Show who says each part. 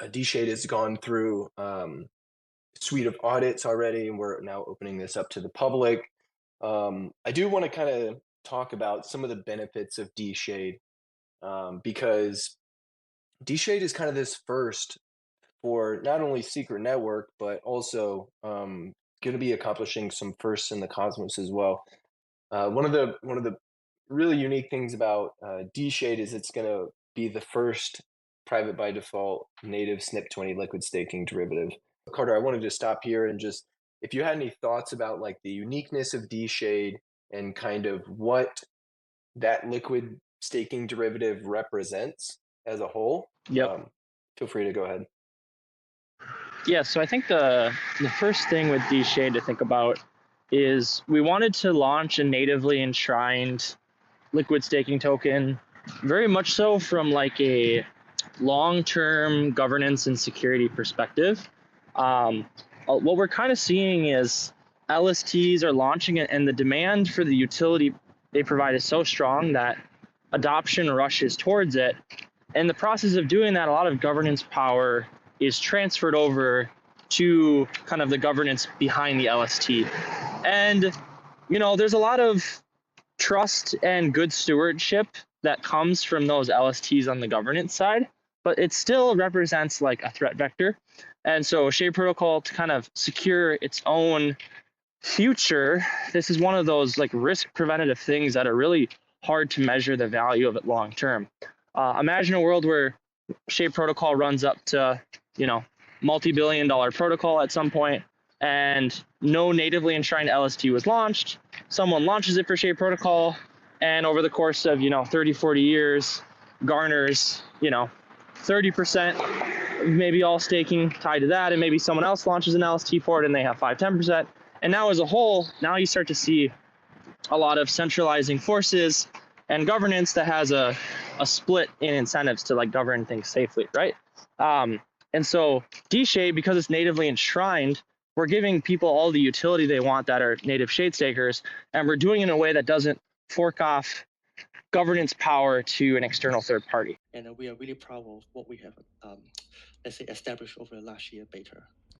Speaker 1: dSHD has gone through suite of audits already, and we're now opening this up to the public. I do want to kind of talk about some of the benefits of dSHD, because dSHD is kind of this first for not only secret network, but also going to be accomplishing some firsts in the cosmos as well. One of the really unique things about dSHD is it's going to be the first private by default native SNP20 liquid staking derivative. Carter, I wanted to stop here and just if you had any thoughts about like the uniqueness of dSHD and kind of what that liquid staking derivative represents as a whole,
Speaker 2: Yep.
Speaker 1: feel free to go ahead.
Speaker 2: Yeah, so I think the first thing with dSHD to think about is we wanted to launch a natively enshrined liquid staking token, very much so from like a long-term governance and security perspective. What we're kind of seeing is LSTs are launching it, and the demand for the utility they provide is so strong that adoption rushes towards it. In the process of doing that, a lot of governance power is transferred over to kind of the governance behind the LST. And, there's a lot of trust and good stewardship that comes from those LSTs on the governance side, but it still represents like a threat vector. And so Shade Protocol, to kind of secure its own future, this is one of those like risk preventative things that are really hard to measure the value of it long term. Imagine a world where Shade Protocol runs up to, multi-billion-dollar protocol at some point, and no natively enshrined LST was launched. Someone launches it for Shade Protocol, and over the course of 30, 40 years, garners 30%, maybe all staking tied to that, and maybe someone else launches an LST for it, and they have 5-10%. And now, as a whole, now you start to see a lot of centralizing forces and governance that has a split in incentives to like govern things safely, right? And so dSHD, because it's natively enshrined, we're giving people all the utility they want that are native shade stakers, and we're doing it in a way that doesn't fork off governance power to an external third party.
Speaker 3: And we are really proud of what we have, let's say, established over the last year better.